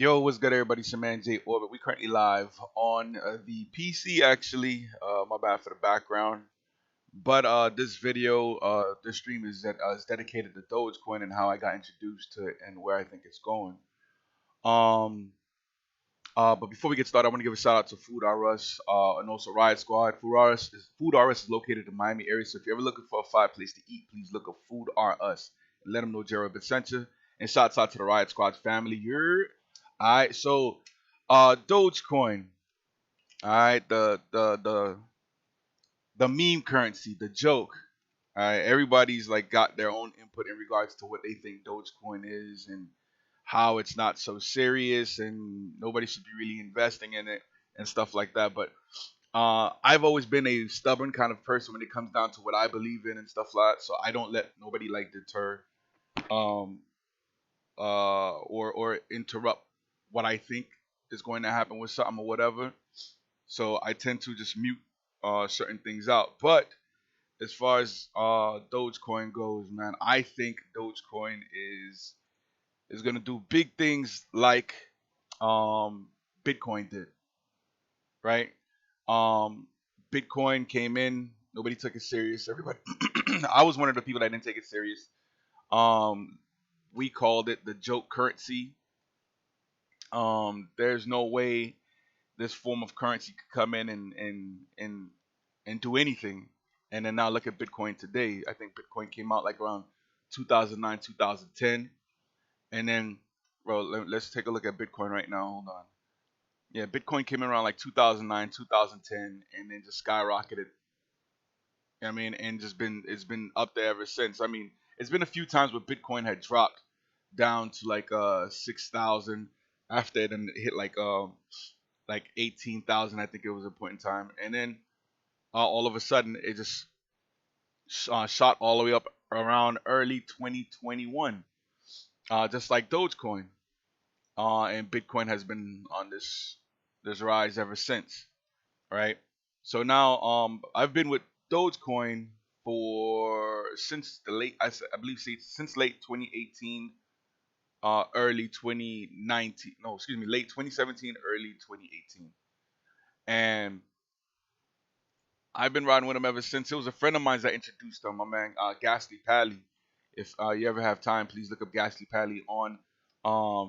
Yo, what's good, everybody? It's your man JayOrbit. We currently live on the PC, actually. My bad for the background. But this video, this stream is dedicated to DogeCoin and how I got introduced to it and where I think it's going. Um, but before we get started, I want to give a shout out to Food R Us and also Riot Squad. Food R Us is located in the Miami area, so if you're ever looking for a fire place to eat, please look up Food R Us and let them know JayOrbit sent you. And shouts out to the Riot Squad family. You're all right. So, Dogecoin. All right, the meme currency, the joke. All right, everybody's like got their own input in regards to what they think Dogecoin is and how it's not so serious and nobody should be really investing in it and stuff like that. But I've always been a stubborn kind of person when it comes down to what I believe in and stuff like that. So I don't let nobody like deter um or interrupt what I think is going to happen with something or whatever. So I tend to just mute certain things out. But as far as Dogecoin goes, man, I think Dogecoin is gonna do big things like Bitcoin did, right? Um, Bitcoin came in, nobody took it serious. Everybody, I was one of the people that didn't take it serious. Um, we called it the joke currency. There's no way this form of currency could come in and do anything. And then now look at Bitcoin today. I think Bitcoin came out like around 2009, 2010. And then, bro, let's take a look at Bitcoin right now. Hold on. Yeah, Bitcoin came in around like 2009, 2010, and then just skyrocketed. I mean, and it's been up there ever since. I mean, it's been a few times where Bitcoin had dropped down to like 6,000 after it and hit like 18,000, I think it was a point in time, and then all of a sudden it just shot all the way up around early 2021, just like Dogecoin, and Bitcoin has been on this rise ever since, right? So now I've been with Dogecoin for since the late I believe since late 2018, early 2019, no, excuse me, late 2017, early 2018, and I've been riding with him ever since. It was a friend of mine that introduced him, my man Ghastly Pally. If you ever have time, please look up Ghastly Pally on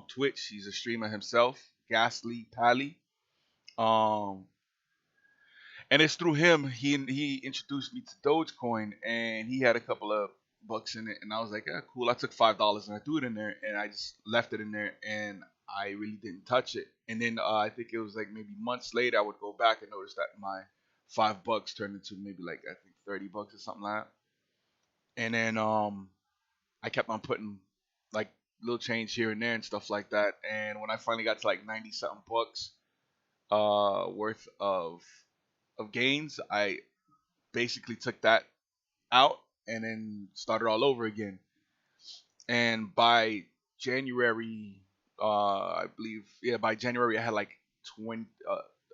Twitch. He's a streamer himself, Ghastly Pally. Um, and it's through him he introduced me to Dogecoin, and he had a couple of bucks in it, and I was like, yeah, cool. I took $5 and I threw it in there, and I just left it in there, and I really didn't touch it. And then I think it was like maybe months later, I would go back and notice that my $5 turned into maybe like I think $30 or something like that. And then I kept on putting like little change here and there and stuff like that. And when I finally got to like 90 something bucks worth of gains, I basically took that out and then started all over again. And by January, I believe, yeah, by January I had like 20.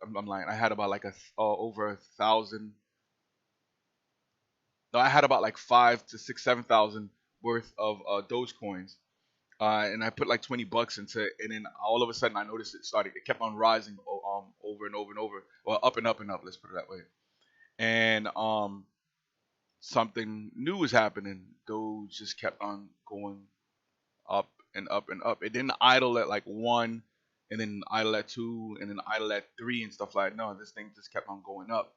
I'm lying. I had about like over 1,000. No, I had about like 5 to 6, 7,000 worth of Dogecoins, and I put like $20 into it, and then all of a sudden I noticed it kept on rising, over and over and over, well, up and up and up. Let's put it that way. And something new was happening. Doge just kept on going up and up and up. It didn't idle at like one, and then idle at two, and then idle at three and stuff like that. No, this thing just kept on going up.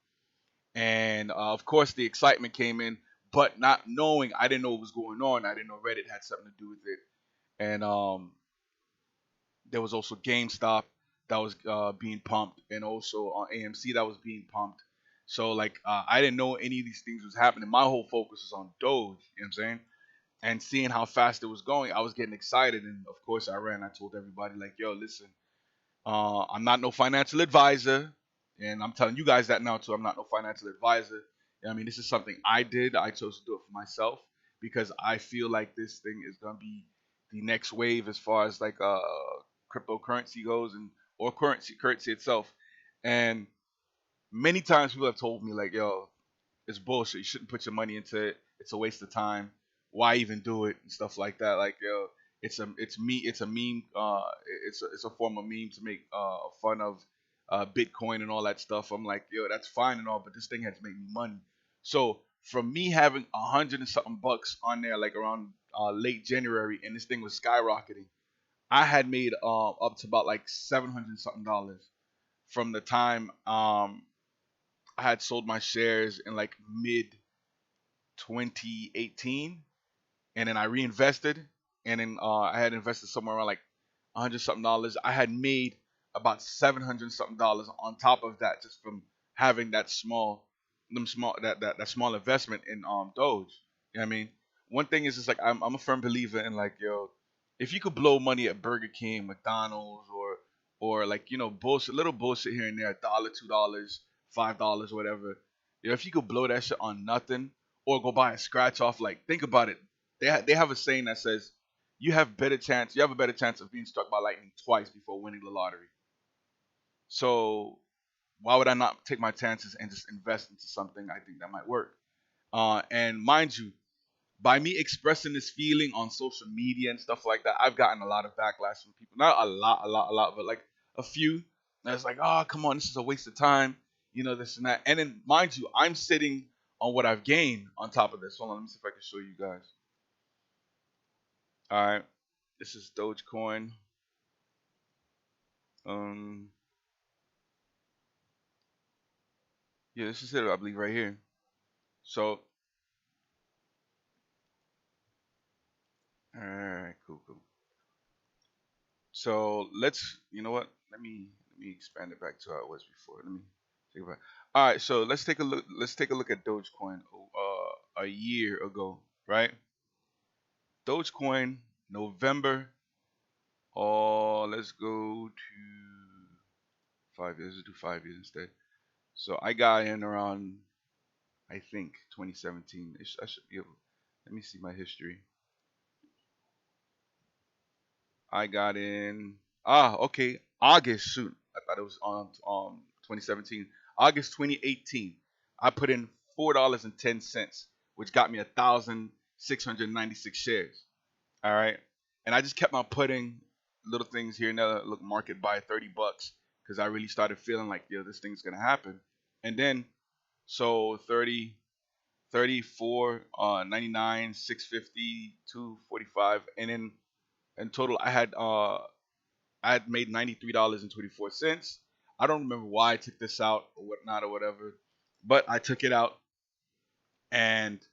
And of course, the excitement came in, but not knowing, I didn't know what was going on. I didn't know Reddit had something to do with it. And there was also GameStop that was being pumped, and also on AMC that was being pumped. So like I didn't know any of these things was happening. My whole focus was on Doge, you know what I'm saying? And seeing how fast it was going, I was getting excited, and of course I ran. I told everybody like, "Yo, listen, I'm not no financial advisor, and I'm telling you guys that now too. I'm not no financial advisor. I mean, this is something I did. I chose to do it for myself because I feel like this thing is gonna be the next wave as far as like cryptocurrency goes, and or currency itself. And many times people have told me like, "Yo, it's bullshit. You shouldn't put your money into it. It's a waste of time. Why even do it?" and stuff like that. Like, yo, it's a meme. It's a form of meme to make fun of Bitcoin and all that stuff. I'm like, yo, that's fine and all, but this thing has made me money. So from me having 100 and something bucks on there, like around late January, and this thing was skyrocketing, I had made up to about like $700 and something from the time I had sold my shares in like mid 2018, and then I reinvested, and then I had invested somewhere around like 100 something dollars. I had made about $700 something on top of that just from having that small investment in Doge. You know what I mean? One thing is just like I'm a firm believer in like, yo, if you could blow money at Burger King, McDonald's, or like, bullshit, little bullshit here and there, $1, $2, $5, whatever. If you could blow that shit on nothing, or go buy a scratch off, like, think about it. They have a saying that says you have a better chance of being struck by lightning twice before winning the lottery. So why would I not take my chances and just invest into something I think that might work? And mind you, by me expressing this feeling on social media and stuff like that, I've gotten a lot of backlash from people. Not a lot, but like a few. And it's like, oh, come on, this is a waste of time, this and that. And then, mind you, I'm sitting on what I've gained on top of this. Hold on, let me see if I can show you guys. All right, this is DogeCoin. Yeah, this is it, I believe, right here. So, all right, cool. So you know what? Let me expand it back to how it was before. Let me think about. All right, so let's take a look. Let's take a look at Dogecoin. A year ago, right? Dogecoin, November. Oh, let's go to 5 years. Let's do 5 years instead. So I got in around, I think, 2017. I should be able. Let me see my history. I got in. Okay. August. Shoot, I thought it was on 2017. August 2018. I put in $4.10, which got me 1,696 shares. All right, and I just kept on putting little things here and there. Look, market buy $30 because I really started feeling like, yo, this thing's gonna happen. And then, so 30, 34, 99, 650, 245, and then in total I had made $93.24. I don't remember why I took this out or whatnot or whatever, but I took it out and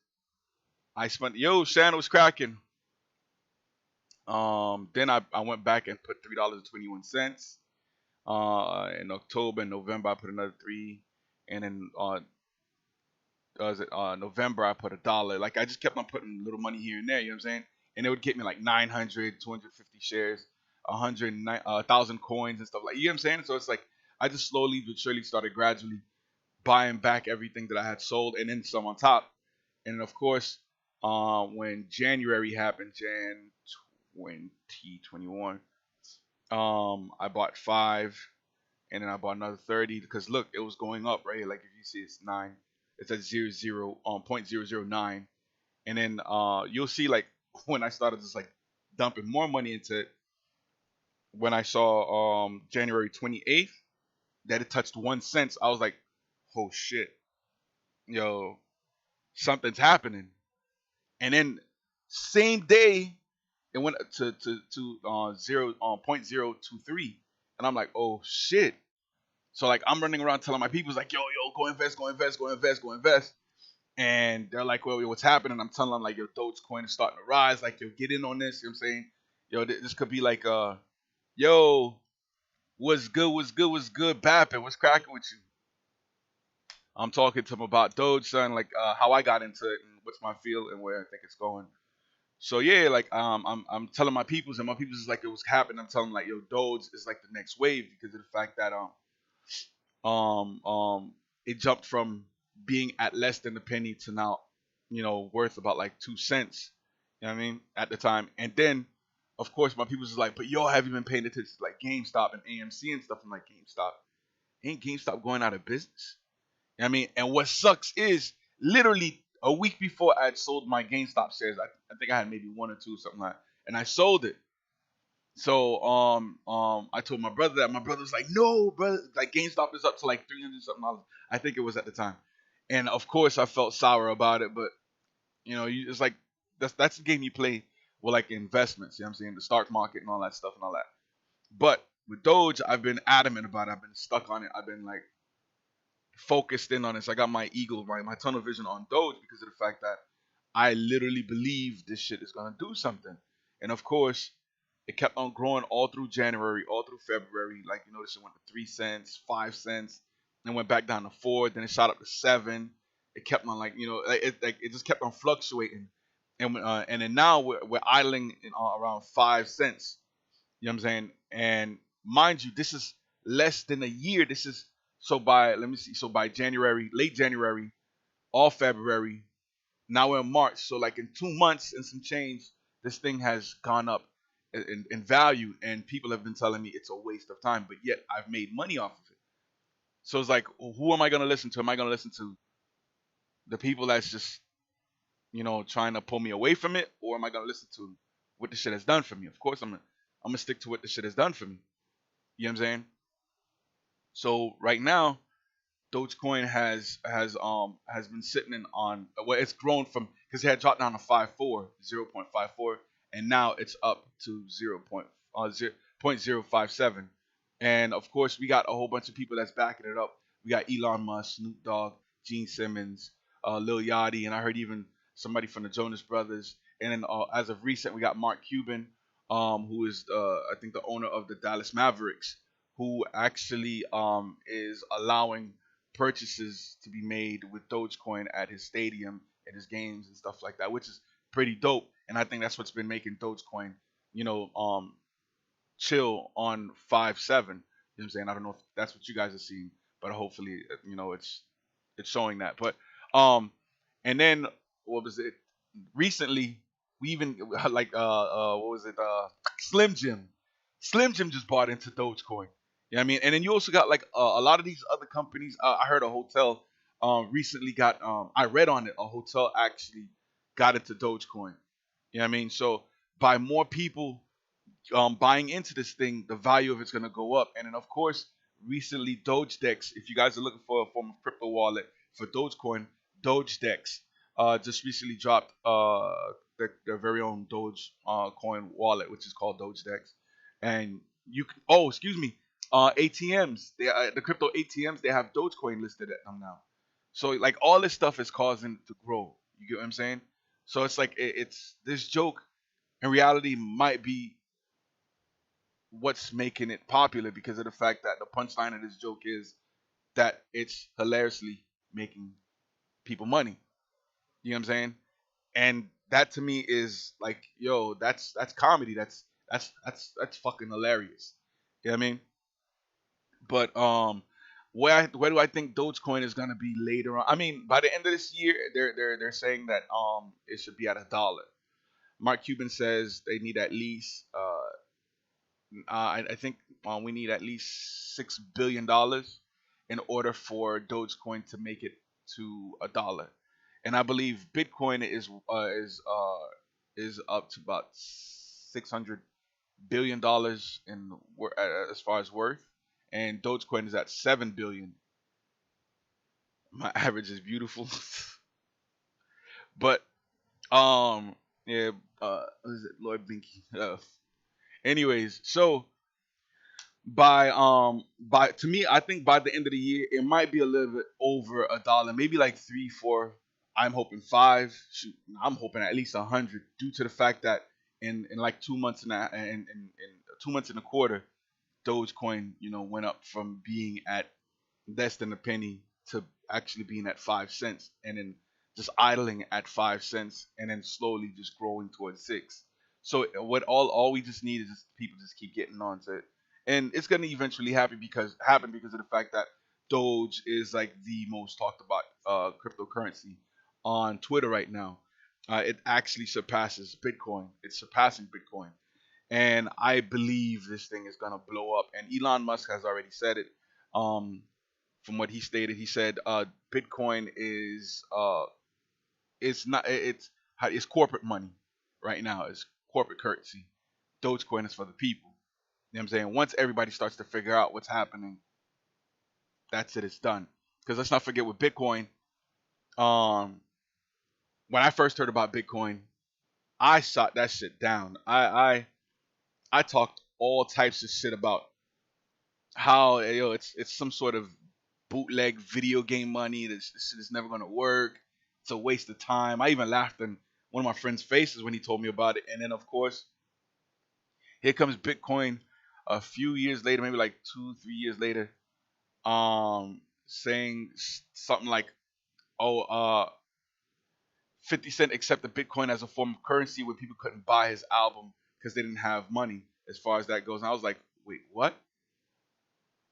I spent. Yo, Shannon was cracking. Then I went back and put $3.21. In October and November I put another three, and then November I put $1. Like, I just kept on putting little money here and there. You know what I'm saying? And it would get me like 900, 250 shares, 1,000 coins and stuff like. You know what I'm saying? So it's like I just slowly but surely started gradually buying back everything that I had sold, and then some on top. And of course, when January happened, Jan 2021, I bought 5, and then I bought another 30 because look, it was going up, right? Like, if you see, it's 9, it's at 0.009, and then you'll see, like, when I started just like dumping more money into it, when I saw January 28th that it touched 1 cent, I was like, oh shit, yo, something's happening. And then same day it went to 0.023, and I'm like, oh shit. So like I'm running around telling my people, like, yo, go invest, go invest, go invest, go invest. And they're like, well, what's happening? I'm telling them, like, yo, Dogecoin is starting to rise. Like, yo, get in on this. You know what I'm saying? Yo, this could be like, yo, what's good, Bappin', what's cracking with you? I'm talking to them about Doge, son, like how I got into it and what's my feel and where I think it's going. So yeah, like I'm telling my peoples, and my peoples is like, it was happening. I'm telling them, like, yo, Doge is like the next wave because of the fact that it jumped from being at less than a penny to now, worth about like 2 cents. You know what I mean? At the time. And then of course my people's is like, but yo, have you been paying attention to like GameStop and AMC and stuff? I'm like, GameStop? Ain't GameStop going out of business? You know what I mean? And what sucks is literally a week before I had sold my GameStop shares, I think I had maybe one or two, something like that. and I sold it. So I told my brother that. My brother was like, "No, brother, like GameStop is up to like $300 something. I think it was at the time." And of course, I felt sour about it. But it's like that's the game you play with like investments. You know what I'm saying? The stock market and all that stuff and all that. But with Doge, I've been adamant about it. I've been stuck on it. I've been like focused in on it. So I got my eagle, my tunnel vision on Doge because of the fact that I literally believe this shit is gonna do something. And of course, it kept on growing all through January, all through February. Like this shit went to 3 cents, 5 cents, and went back down to 4. Then it shot up to 7. It kept on it just kept on fluctuating. And then now we're idling around 5 cents. You know what I'm saying? And mind you, this is less than a year. This is so by let me see. So by January, late January, all February, now we're in March. So like in 2 months and some change, this thing has gone up in value, and people have been telling me it's a waste of time. But yet I've made money off of it. So it's like, who am I gonna listen to? Am I gonna listen to the people that's just trying to pull me away from it, or am I gonna listen to what the shit has done for me? Of course, I'm gonna stick to what the shit has done for me. You know what I'm saying? So right now, Dogecoin has been sitting in on it's grown from because it had dropped down to 0.54, and now it's up to 0.057. And of course, we got a whole bunch of people that's backing it up. We got Elon Musk, Snoop Dogg, Gene Simmons, Lil Yachty, and I heard even somebody from the Jonas Brothers. And then as of recent, we got Mark Cuban, who is I think the owner of the Dallas Mavericks, who actually is allowing purchases to be made with Dogecoin at his stadium and his games and stuff like that, which is pretty dope. And I think that's what's been making Dogecoin, you know, um, chill on 5.7. You know what I'm saying? I don't know if that's what you guys are seeing, but hopefully, it's showing that. But and then what was it? Recently, we even like what was it? Slim Jim. Slim Jim just bought into Dogecoin. You know what I mean? And then you also got like a lot of these other companies. I heard a hotel recently got. I read on it. A hotel actually got into Dogecoin. You know what I mean? So by more people buying into this thing, the value of it's going to go up. And then, of course, recently, DogeDex, if you guys are looking for a form of crypto wallet for Dogecoin, DogeDex just recently dropped their very own Doge coin wallet, which is called DogeDex. And you can, oh, excuse me, ATMs, the crypto ATMs, they have Dogecoin listed at them now. So, like, all this stuff is causing it to grow. You get what I'm saying? So it's like it's this joke in reality might be what's making it popular because of the fact that the punchline of this joke is that it's hilariously making people money. You know what I'm saying? And that to me is like, yo, that's comedy. That's fucking hilarious. You know what I mean? But where do I think Dogecoin is gonna be later on? I mean, by the end of this year, they're saying that it should be at $1. Mark Cuban says they need at least I think we need at least $6 billion in order for Dogecoin to make it to $1. And I believe Bitcoin is up to about $600 billion as far as worth, and Dogecoin is at 7 billion. My average is beautiful, but yeah, what is it, Lloyd Binky? Anyways, so by to me, I think by the end of the year it might be a little bit over $1, maybe like 3 4. I'm hoping 5. Shoot, I'm hoping at least 100, due to the fact that in like 2 months and 2 months and a quarter, Dogecoin went up from being at less than a penny to actually being at 5 cents, and then just idling at 5 cents, and then slowly just growing towards 6. So what all we just need is just people just keep getting onto it, and it's gonna eventually happen because of the fact that Doge is like the most talked about cryptocurrency on Twitter right now. It actually surpasses Bitcoin. It's surpassing Bitcoin, and I believe this thing is gonna blow up. And Elon Musk has already said it. From what he stated, he said Bitcoin is it's not it's corporate money right now. It's corporate currency. Dogecoin is for the people. You know what I'm saying? Once everybody starts to figure out what's happening, that's it. It's done. Because let's not forget with Bitcoin. Um, when I first heard about Bitcoin, I shot that shit down. I talked all types of shit about how it's some sort of bootleg video game money. This shit is never gonna work. It's a waste of time. I even laughed in one of my friends' faces when he told me about it. And then of course, here comes Bitcoin a few years later, maybe like 2, 3 years later, saying something like, "Oh, 50 Cent accepted Bitcoin as a form of currency when people couldn't buy his album because they didn't have money." As far as that goes, and I was like, "Wait, what?"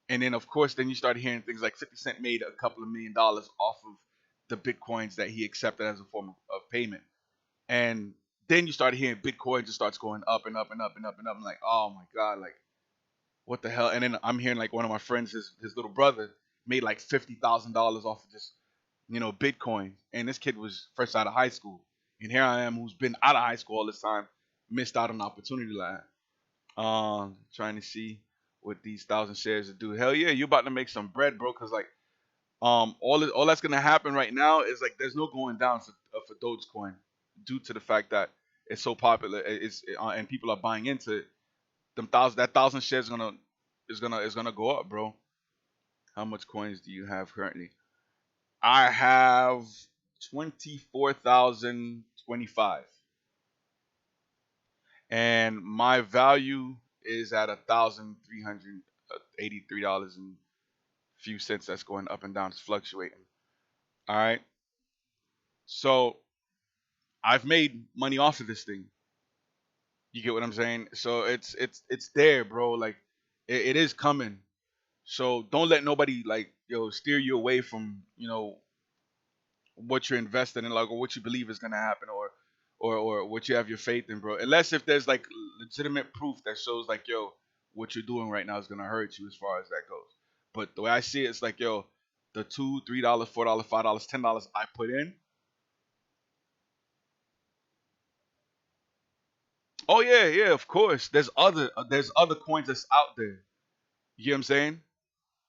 And then, of course, then you start hearing things like 50 Cent made a couple of $1 million off of the Bitcoins that he accepted as a form of payment. And then you start hearing Bitcoin just starts going up and up and up and up and up. I'm like, oh my God, like, what the hell? And then I'm hearing like one of my friends, his little brother, made like $50,000 off of just, Bitcoin. And this kid was fresh out of high school. And here I am, who's been out of high school all this time, missed out on an opportunity like that. Trying to see what these 1,000 shares do. Hell yeah, you about to make some bread, bro. Cause like, all that's gonna happen right now is like there's no going down for Dogecoin due to the fact that it's so popular. And people are buying into it. That 1,000 shares is gonna go up, bro. How much coins do you have currently? I have 24,025, and my value is at $1,383 and few cents. That's going up and down. It's fluctuating. All right. So I've made money off of this thing. You get what I'm saying? So it's there, bro. Like it is coming. So don't let nobody like steer you away from what you're invested in, like, or what you believe is gonna happen, or what you have your faith in, bro. Unless if there's like legitimate proof that shows like, what you're doing right now is gonna hurt you as far as that goes. But the way I see it, it's like, the $2, $3, $4, $5, $10 I put in. Oh yeah, yeah, of course. There's other coins that's out there. You get what I'm saying?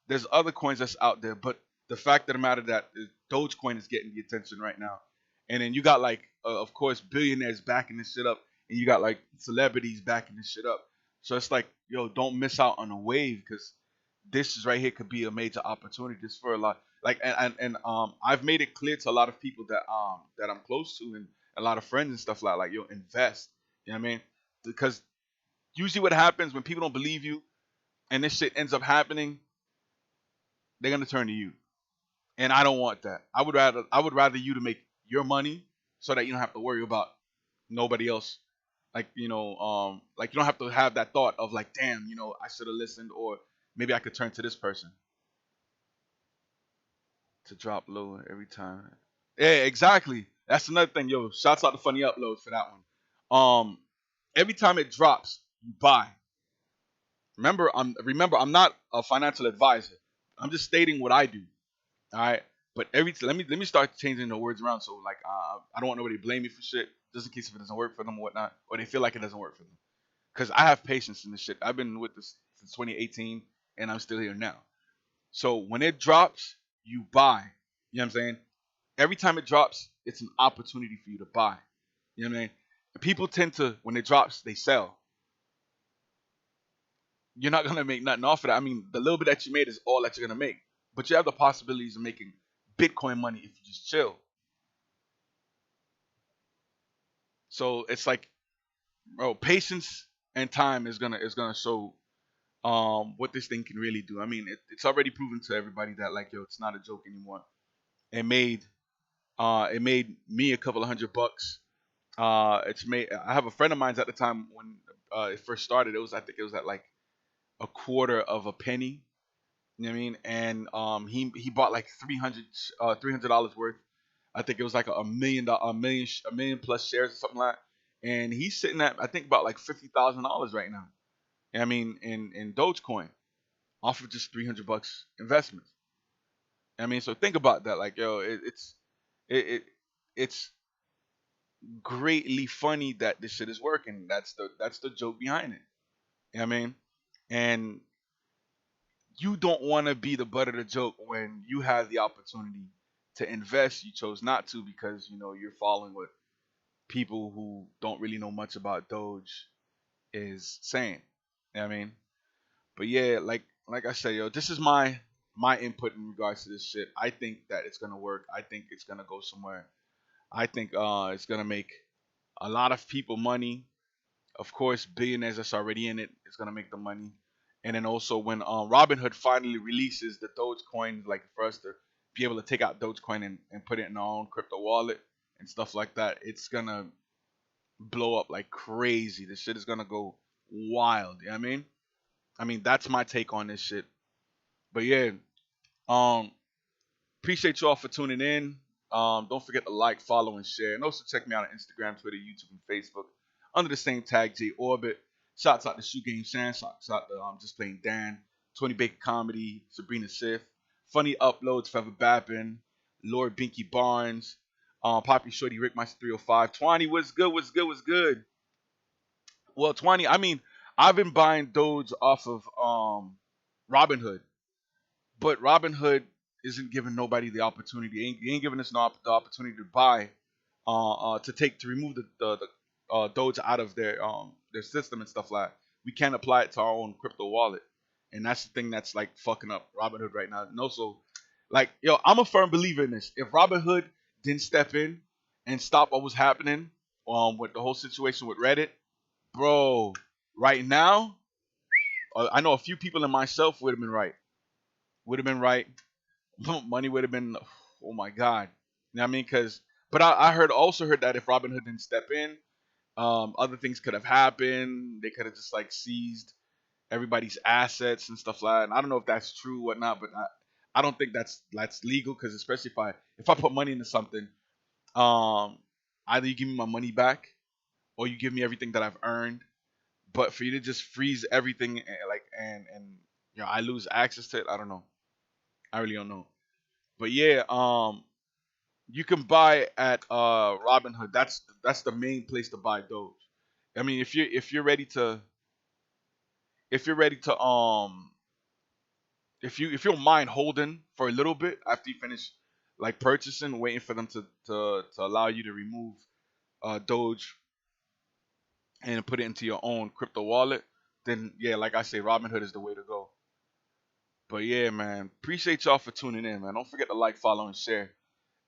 There's other coins that's out there, but the fact of the matter that Dogecoin is getting the attention right now, and then you got like, of course, billionaires backing this shit up, and you got like celebrities backing this shit up. So it's like, don't miss out on a wave because this is right here could be a major opportunity just for a lot. Like, and I've made it clear to a lot of people that I'm close to and a lot of friends and stuff like invest. You know what I mean? Because usually what happens when people don't believe you and this shit ends up happening, they're gonna turn to you. And I don't want that. I would rather you to make your money so that you don't have to worry about nobody else. Like you don't have to have that thought of like, damn, I should have listened, or maybe I could turn to this person to drop low every time. Yeah, exactly. That's another thing, yo. Shouts out to Funny Uploads for that one. Every time it drops, you buy. Remember, I'm not a financial advisor. I'm just stating what I do. All right. But let me start changing the words around, so like, I don't want nobody to blame me for shit just in case if it doesn't work for them or whatnot, or they feel like it doesn't work for them. Because I have patience in this shit. I've been with this since 2018, and I'm still here now. So when it drops, you buy. You know what I'm saying? Every time it drops, it's an opportunity for you to buy. You know what I mean? People tend to, when it drops, they sell. You're not gonna make nothing off of that. I mean, the little bit that you made is all that you're gonna make. But you have the possibilities of making Bitcoin money if you just chill. So it's like, bro, patience and time is gonna show what this thing can really do. I mean, it's already proven to everybody that like, it's not a joke anymore. It made it made me a couple of $100. It's made. I have a friend of mine at the time when it first started. I think it was at like a quarter of a penny. You know what I mean? And he bought like $300 worth. I think it was like a million plus shares or something like that. And he's sitting at, I think, about like $50,000 right now. I mean, in Dogecoin, off of just $300 investment. I mean, so think about that. Like, it, it's greatly funny that this shit is working. That's the joke behind it. You know what I mean? And you don't want to be the butt of the joke when you have the opportunity to invest. You chose not to because you're following what people who don't really know much about Doge is saying. You know what I mean? But yeah, like I said, yo, this is my input in regards to this shit. I think that it's gonna work. I think it's gonna go somewhere. I think it's gonna make a lot of people money. Of course, billionaires that's already in it is gonna make the money. And then also when Robinhood finally releases the Dogecoin, like for us to be able to take out Dogecoin and put it in our own crypto wallet and stuff like that, it's gonna blow up like crazy. This shit is gonna go wild. You know what I mean? I mean that's my take on this shit. But yeah, um, appreciate you all for tuning in. Don't forget to like, follow, and share. And also check me out on Instagram, Twitter, YouTube, and Facebook under the same tag, JayOrbit. Shouts out to Shoe Game Shan. Shouts out to Just Plain Dan, 20 Baker Comedy, Sabrina Sif, Funny Uploads, Feather Bappin, Lord Binky Barnes, Poppy Shorty, Rick Meister 305. Twani, what's good? What's good? What's good? Well, Twani, I mean, I've been buying Doge off of Robinhood. But Robinhood isn't giving nobody the opportunity. Ain't giving us the opportunity to buy, to remove the Doge out of their system and stuff like that. We can't apply it to our own crypto wallet, and that's the thing that's like fucking up Robinhood right now. And also, like yo, I'm a firm believer in this. If Robinhood didn't step in and stop what was happening, with the whole situation with Reddit, bro, right now, I know a few people and myself would have been right. Would have been right. Money would have been, oh my god. You know what I mean? But I also heard that if Robinhood didn't step in, other things could have happened. They could have just like seized everybody's assets and stuff like that. And I don't know if that's true or whatnot, but I don't think that's legal because especially if I put money into something, um, either you give me my money back or you give me everything that I've earned. But for you to just freeze everything and I lose access to it, I don't know. I really don't know. But yeah, you can buy at Robinhood. That's the main place to buy Doge. I mean, if you're ready to if you don't mind holding for a little bit after you finish like purchasing, waiting for them to allow you to remove Doge and put it into your own crypto wallet, then yeah, like I say, Robinhood is the way to go. But yeah, man, appreciate y'all for tuning in, man. Don't forget to like, follow, and share.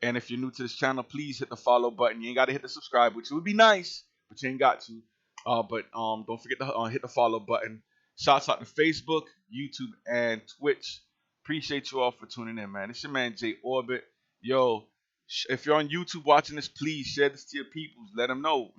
And if you're new to this channel, please hit the follow button. You ain't got to hit the subscribe, which would be nice, but you ain't got to. But don't forget to hit the follow button. Shouts out to Facebook, YouTube, and Twitch. Appreciate you all for tuning in, man. It's your man JayOrbit. Yo, if you're on YouTube watching this, please share this to your peoples. Let them know.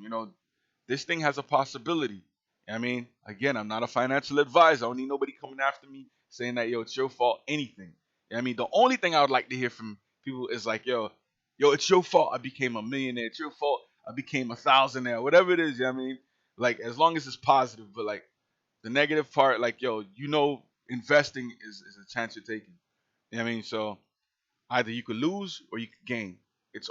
This thing has a possibility. I mean, again, I'm not a financial advisor. I don't need nobody coming after me saying that, yo, it's your fault, anything. I mean, the only thing I would like to hear from people is like, yo, it's your fault I became a millionaire. It's your fault I became a thousandaire. Whatever it is, you know what I mean? Like, as long as it's positive. But, like, the negative part, like, yo, investing is a chance you're taking. You know what I mean? So, either you could lose or you could gain. It's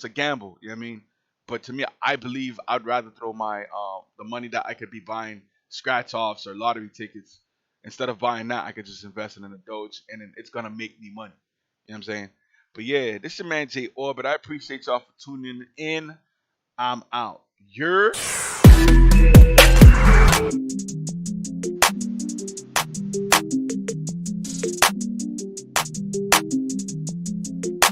a gamble. You know what I mean? But to me, I believe I'd rather throw my the money that I could be buying scratch offs or lottery tickets. Instead of buying that, I could just invest it in a Doge, and then it's gonna make me money. You know what I'm saying? But yeah, this is your man JayOrbit. I appreciate y'all for tuning in. I'm out. You're